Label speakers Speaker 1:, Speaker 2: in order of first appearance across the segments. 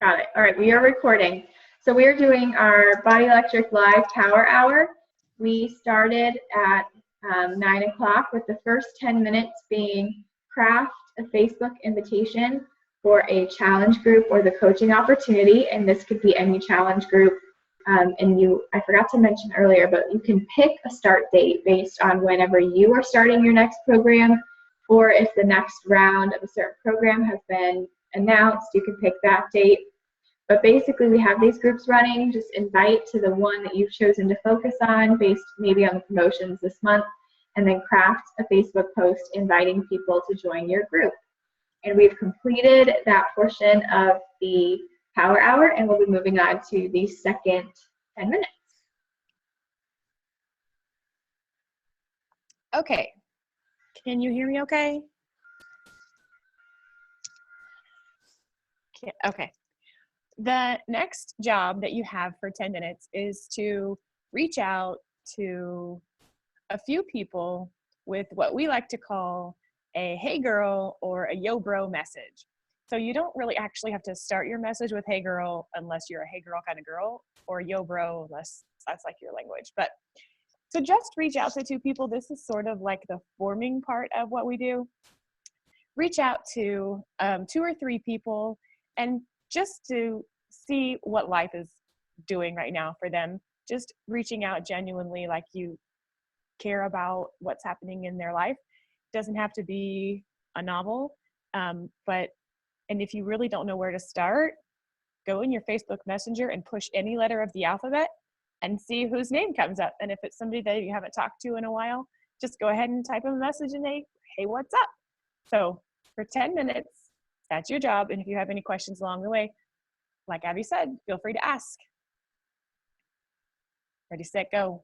Speaker 1: Got it. All right, we are recording. So we are doing our Body Electric Live Power Hour. We started at 9 o'clock with the first 10 minutes being craft a Facebook invitation for a challenge group or the coaching opportunity, and this could be any challenge group. I forgot to mention earlier, but you can pick a start date based on whenever you are starting your next program, or if the next round of a certain program has been announced, you can pick that date. But basically, we have these groups running. Just invite to the one that you've chosen to focus on based maybe on the promotions this month, and then craft a Facebook post inviting people to join your group. And we've completed that portion of the power hour, and we'll be moving on to the second 10 minutes.
Speaker 2: Okay, can you hear me okay? Okay. The next job that you have for 10 minutes is to reach out to a few people with what we like to call a hey girl or a yo bro message. So you don't really actually have to start your message with hey girl unless you're a hey girl kind of girl, or yo bro unless that's like your language. But so just reach out to two people. This is sort of like the forming part of what we do. Reach out to 2 or 3 people and just to see what life is doing right now for them. Just reaching out genuinely like you care about what's happening in their life. It doesn't have to be a novel, and if you really don't know where to start, go in your Facebook Messenger and push any letter of the alphabet and see whose name comes up. And if it's somebody that you haven't talked to in a while, just go ahead and type a message and say, hey, what's up? So for 10 minutes, that's your job. And if you have any questions along the way, like Abby said, feel free to ask. Ready, set, go.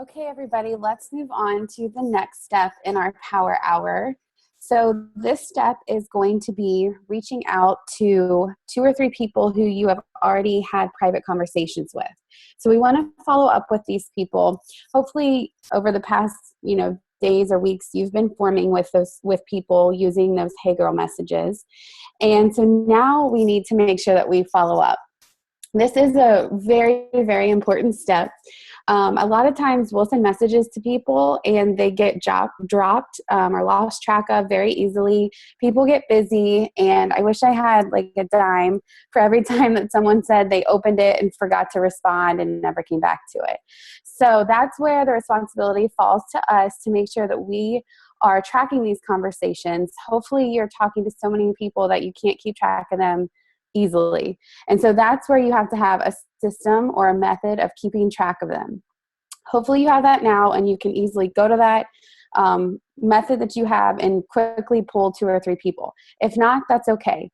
Speaker 3: Okay, everybody, let's move on to the next step in our power hour. So this step is going to be reaching out to 2 or 3 people who you have already had private conversations with. So we want to follow up with these people. Hopefully over the past, days or weeks, you've been forming with people using those Hey Girl messages. And so now we need to make sure that we follow up. This is a very, very important step. A lot of times we'll send messages to people and they get dropped or lost track of very easily. People get busy, and I wish I had like a dime for every time that someone said they opened it and forgot to respond and never came back to it. So that's where the responsibility falls to us to make sure that we are tracking these conversations. Hopefully you're talking to so many people that you can't keep track of them easily. And so that's where you have to have a system or a method of keeping track of them. Hopefully you have that now, and you can easily go to that method that you have and quickly pull 2 or 3 people. If not, that's okay.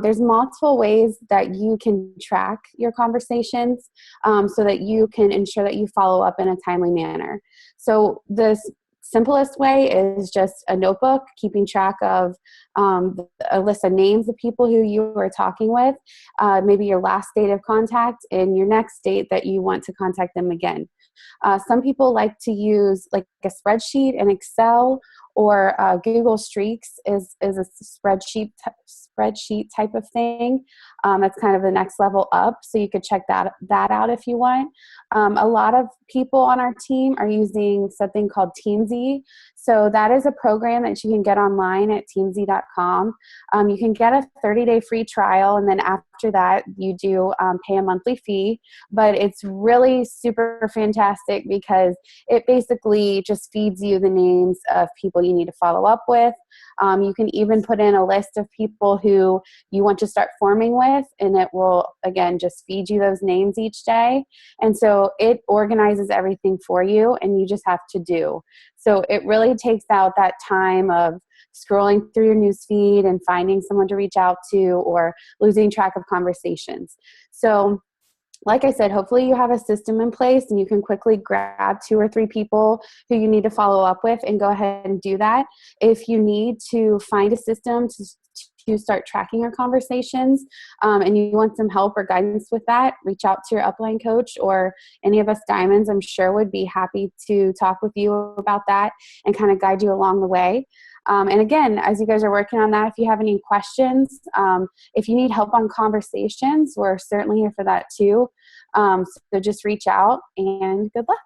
Speaker 3: There's multiple ways that you can track your conversations so that you can ensure that you follow up in a timely manner. So the simplest way is just a notebook, keeping track of a list of names of people who you are talking with, maybe your last date of contact and your next date that you want to contact them again. Some people like to use like a spreadsheet in Excel, or Google Streaks is a spreadsheet type of thing. That's kind of the next level up, so you could check that out if you want. A lot of people on our team are using something called Teamzy. So that is a program that you can get online at teamzy.com. You can get a 30-day free trial, and then after that you do pay a monthly fee. But it's really super fantastic because it basically just feeds you the names of people you need to follow up with. You can even put in a list of people who you want to start forming with, and it will, again, just feed you those names each day. And so it organizes everything for you, and you just have to do. So it really takes out that time of scrolling through your news feed and finding someone to reach out to, or losing track of conversations. So like I said, hopefully you have a system in place and you can quickly grab 2 or 3 people who you need to follow up with and go ahead and do that. If you need to find a system to start tracking your conversations and you want some help or guidance with that, reach out to your upline coach, or any of us diamonds, I'm sure, would be happy to talk with you about that and kind of guide you along the way. And again, as you guys are working on that, if you have any questions, if you need help on conversations, we're certainly here for that too. So just reach out, and good luck.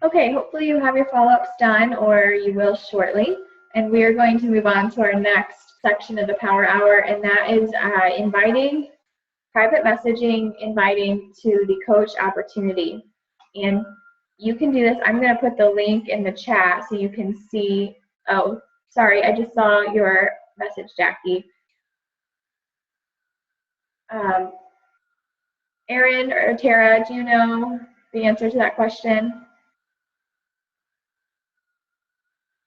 Speaker 1: Okay, hopefully you have your follow-ups done, or you will shortly. And we are going to move on to our next section of the Power Hour, and that is inviting, private messaging, inviting to the coach opportunity. And you can do this. I'm going to put the link in the chat so you can see. Oh, sorry, I just saw your message, Jackie. Erin or Tara, do you know the answer to that question?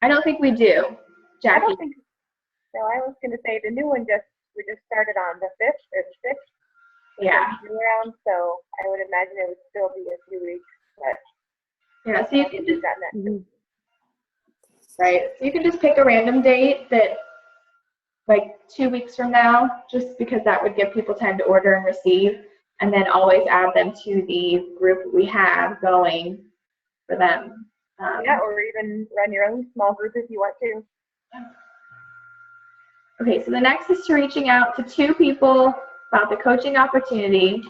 Speaker 1: I don't think we do, Jackie.
Speaker 4: I don't think so. I was going to say the new one we just started on the 5th or the 6th.
Speaker 1: Yeah.
Speaker 4: Around, so I would imagine it would still be a few weeks. But
Speaker 1: yeah, so you can just
Speaker 3: Mm-hmm.
Speaker 1: right. So you can just pick a random date that, like 2 weeks from now, just because that would give people time to order and receive, and then always add them to the group we have going for them.
Speaker 4: Yeah, or even run your own small group if you want to.
Speaker 1: Okay, so the next is to reaching out to 2 people about the coaching opportunity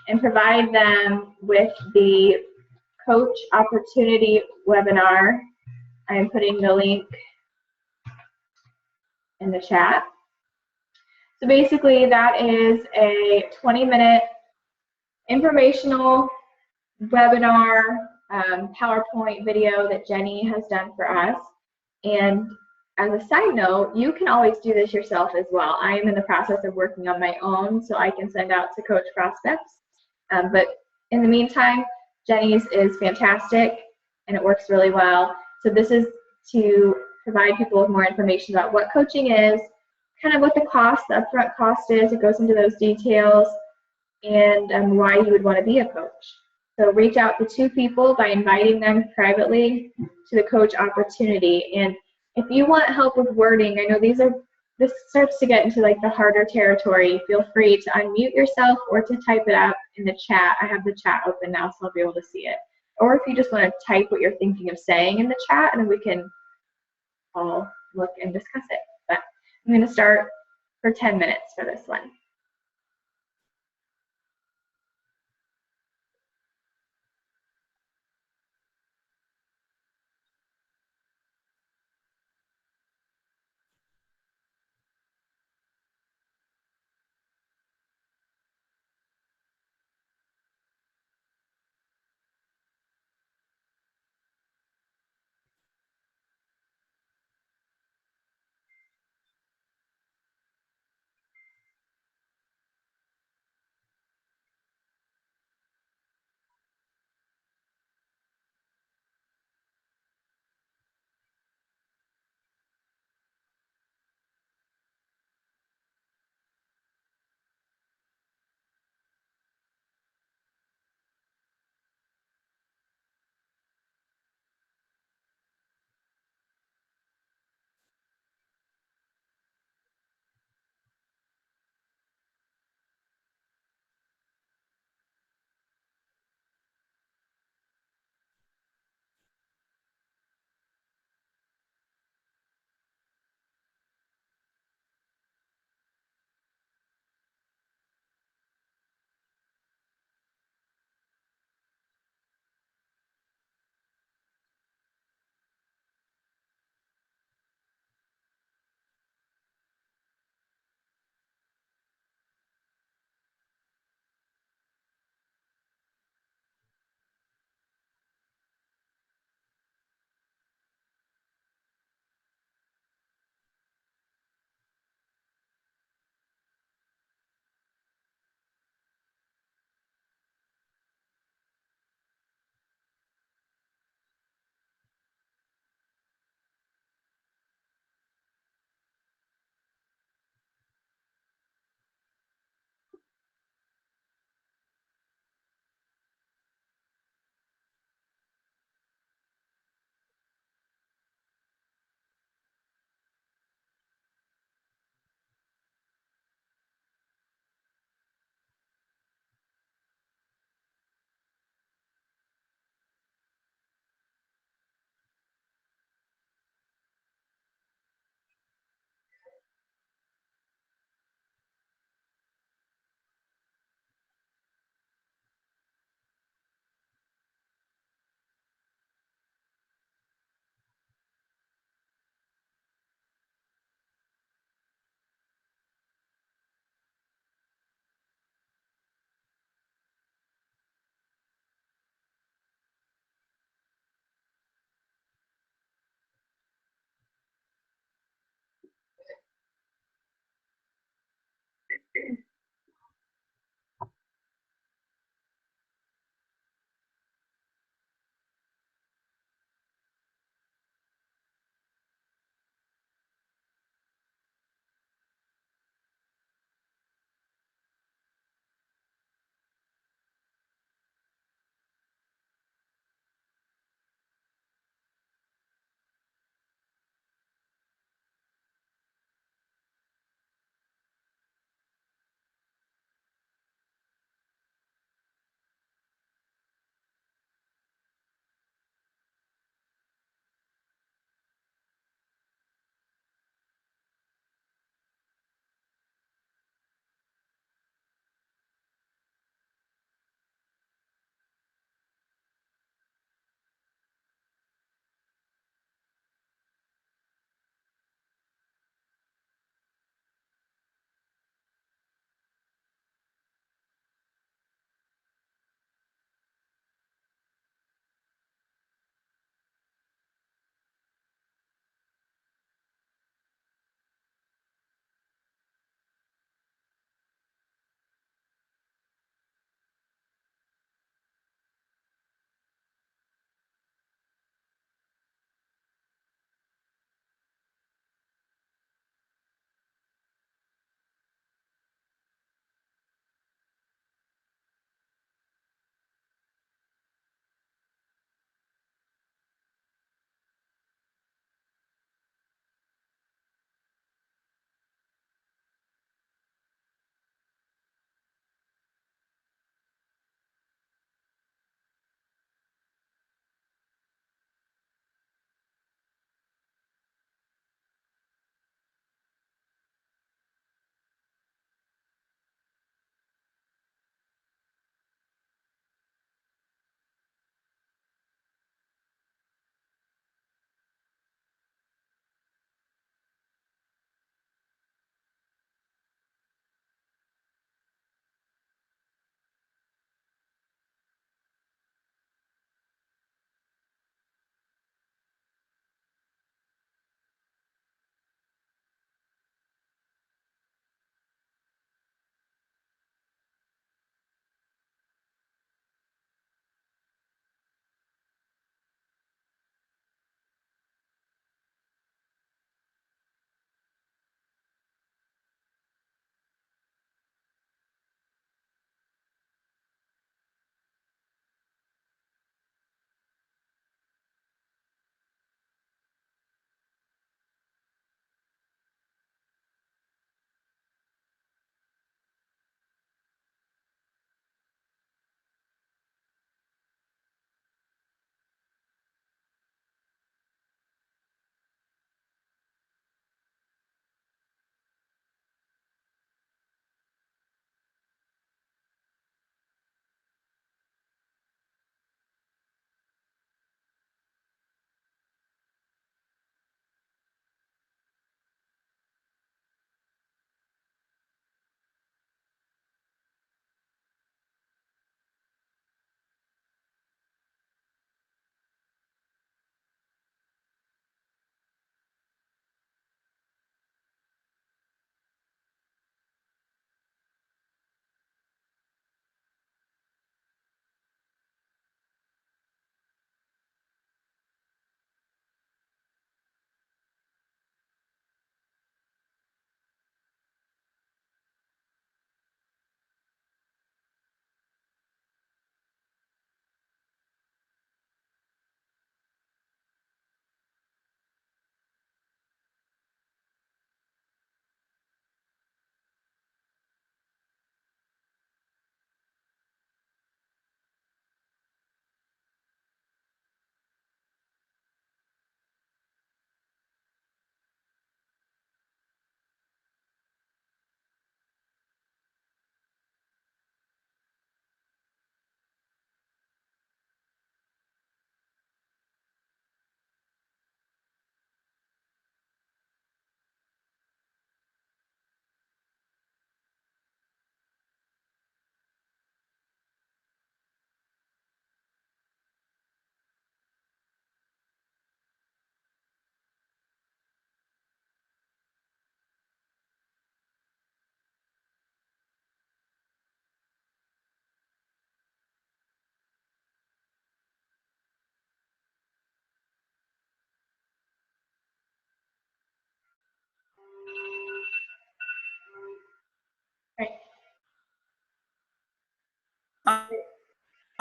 Speaker 1: and provide them with the coach opportunity webinar. I'm putting the link in the chat. So basically that is a 20-minute informational webinar PowerPoint video that Jenny has done for us. And as a side note, you can always do this yourself as well. I am in the process of working on my own so I can send out to coach prospects. But in the meantime, Jenny's is fantastic and it works really well. So this is to provide people with more information about what coaching is, kind of what the cost, the upfront cost is. It goes into those details, and why you would want to be a coach. So reach out to 2 people by inviting them privately to the coach opportunity. And if you want help with wording, I know this starts to get into like the harder territory. Feel free to unmute yourself or to type it out in the chat. I have the chat open now, so I'll be able to see it. Or if you just want to type what you're thinking of saying in the chat, and then we can all look and discuss it. But I'm going to start for 10 minutes for this one.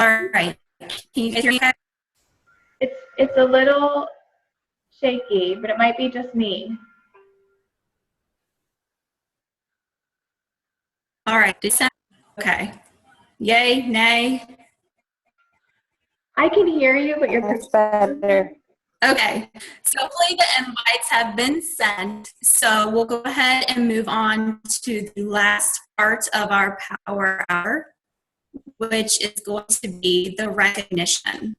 Speaker 5: All right. Can you guys hear me?
Speaker 1: It's a little shaky, but it might be just me.
Speaker 5: All right. Okay. Yay, nay?
Speaker 1: I can hear you, but you're
Speaker 3: That's better.
Speaker 5: Okay. So hopefully the invites have been sent. So we'll go ahead and move on to the last part of our power hour, which is going to be the recognition.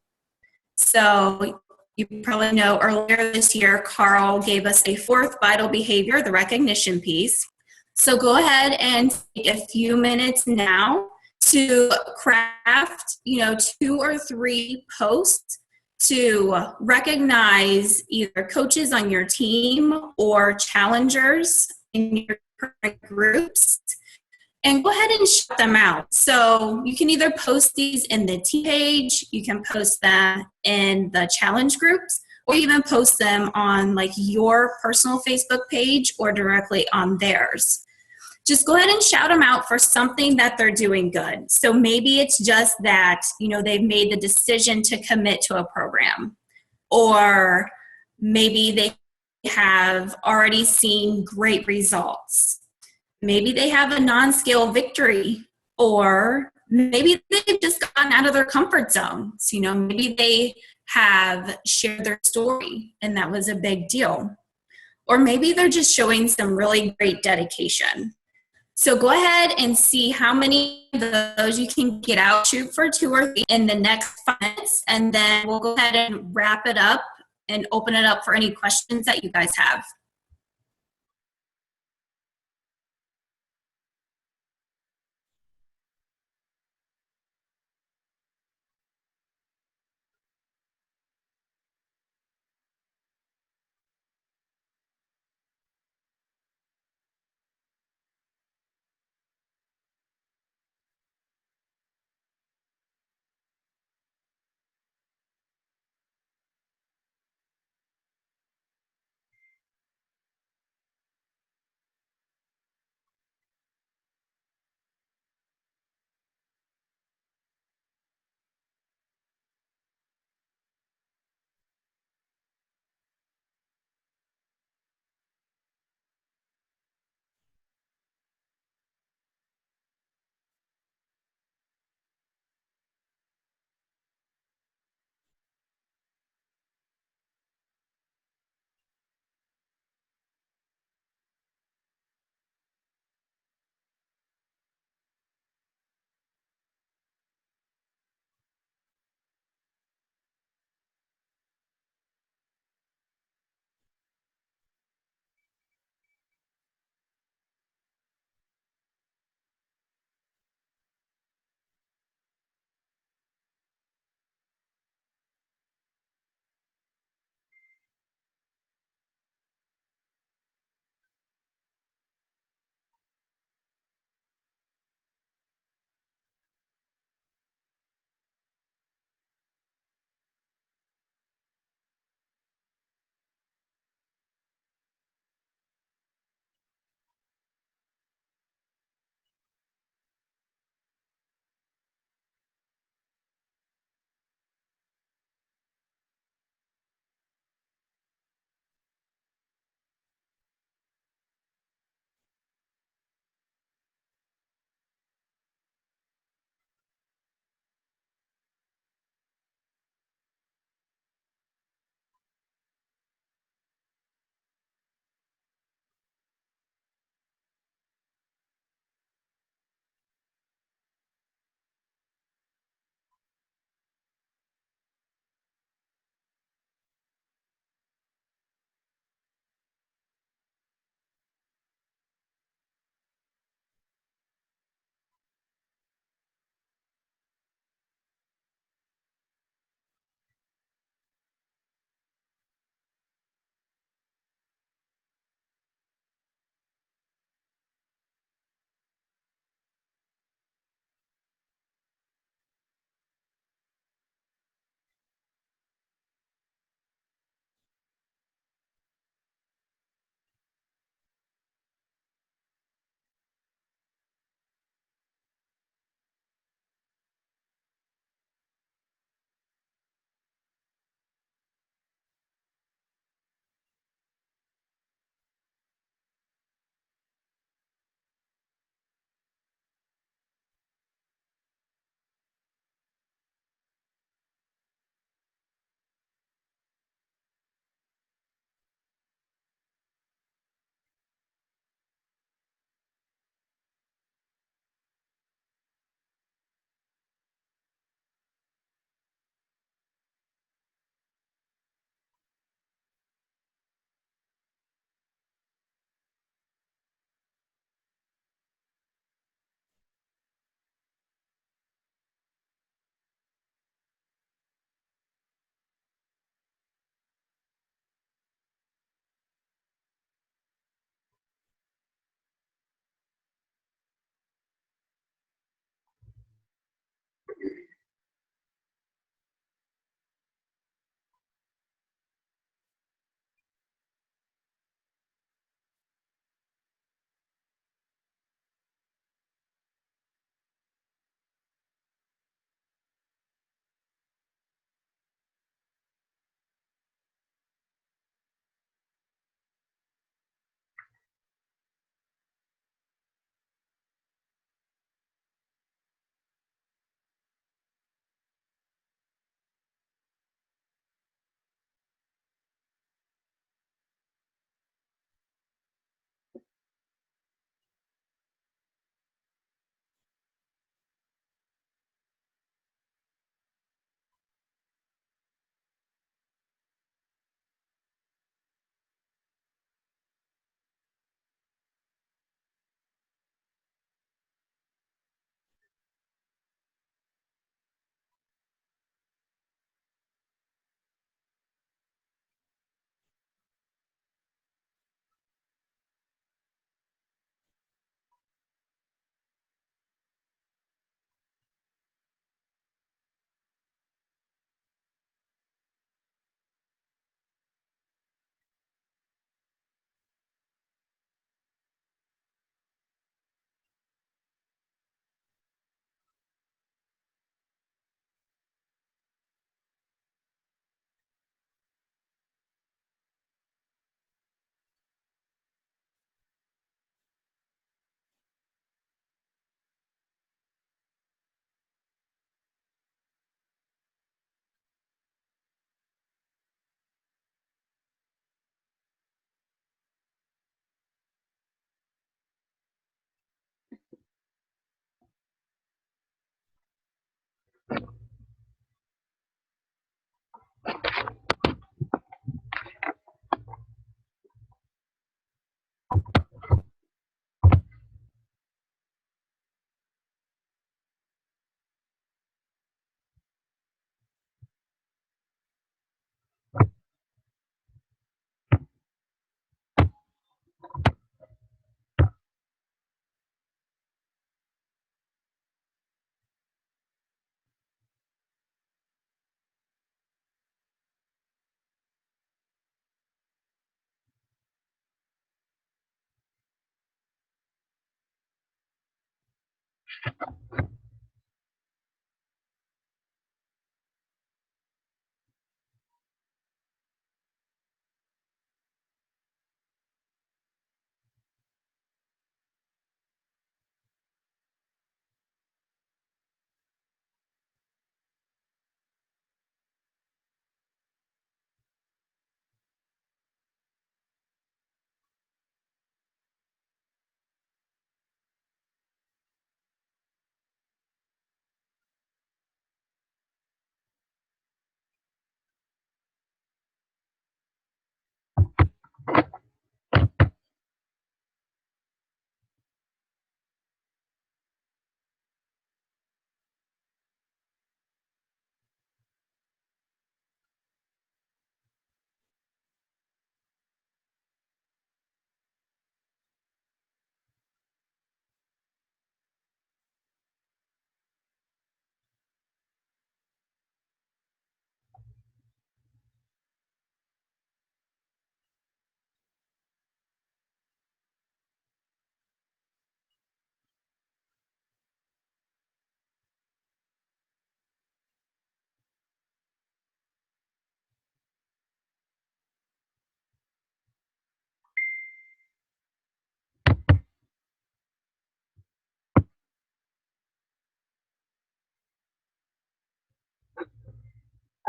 Speaker 5: So you probably know earlier this year, Carl gave us a fourth vital behavior, the recognition piece. So go ahead and take a few minutes now to craft, 2 or 3 posts to recognize either coaches on your team or challengers in your current groups, and go ahead and shout them out. So you can either post these in the team page, you can post them in the challenge groups, or even post them on like your personal Facebook page or directly on theirs. Just go ahead and shout them out for something that they're doing good. So maybe it's just that, they've made the decision to commit to a program, or maybe they have already seen great results. Maybe they have a non-scale victory, or maybe they've just gotten out of their comfort zones. Maybe they have shared their story and that was a big deal. Or maybe they're just showing some really great dedication. So go ahead and see how many of those you can get out. Shoot for 2 or 3 in the next 5 minutes, and then we'll go ahead and wrap it up and open it up for any questions that you guys have.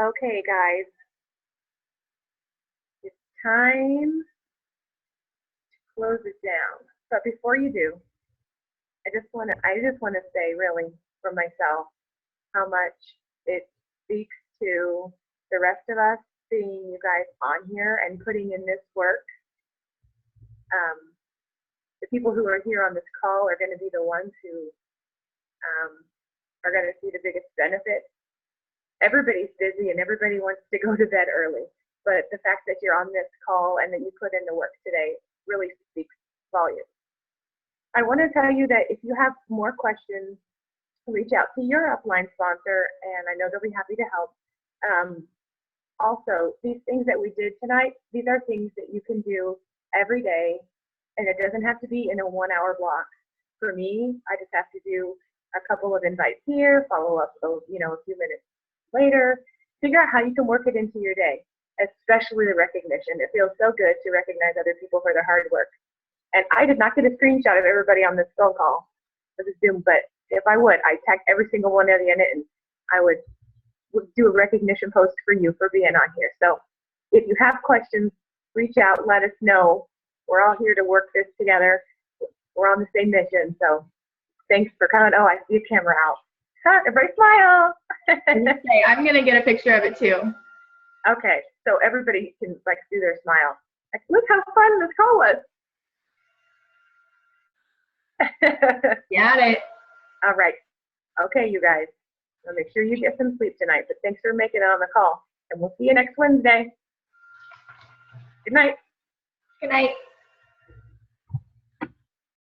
Speaker 4: Okay, guys, it's time to close it down. But before you do, I just want to say, really, for myself, how much it speaks to the rest of us seeing you guys on here and putting in this work. The people who are here on this call are going to be the ones who are going to see the biggest benefit. Everybody's busy and everybody wants to go to bed early, but the fact that you're on this call and that you put in the work today really speaks volumes. I want to tell you that if you have more questions, reach out to your upline sponsor, and I know they'll be happy to help. Also, these things that we did tonight, these are things that you can do every day, and it doesn't have to be in a 1 hour block. For me, I just have to do a couple of invites here, follow up, a few minutes later, figure out how you can work it into your day, especially the recognition. It feels so good to recognize other people for their hard work. And I did not get a screenshot of everybody on this phone call for the Zoom, but if I would, I'd tag every single one of you in it, and I would do a recognition post for you for being on here. So if you have questions, reach out, let us know. We're all here to work this together. We're on the same mission. So thanks for coming. Oh, I see a camera out. Everybody smile.
Speaker 1: Say, I'm going to get a picture of it too.
Speaker 4: Okay, so everybody can do their smile. Look how fun this call was.
Speaker 1: Got it.
Speaker 4: All right. Okay, you guys. I'll make sure you get some sleep tonight, but thanks for making it on the call. And we'll see you next Wednesday. Good night.
Speaker 1: Good night.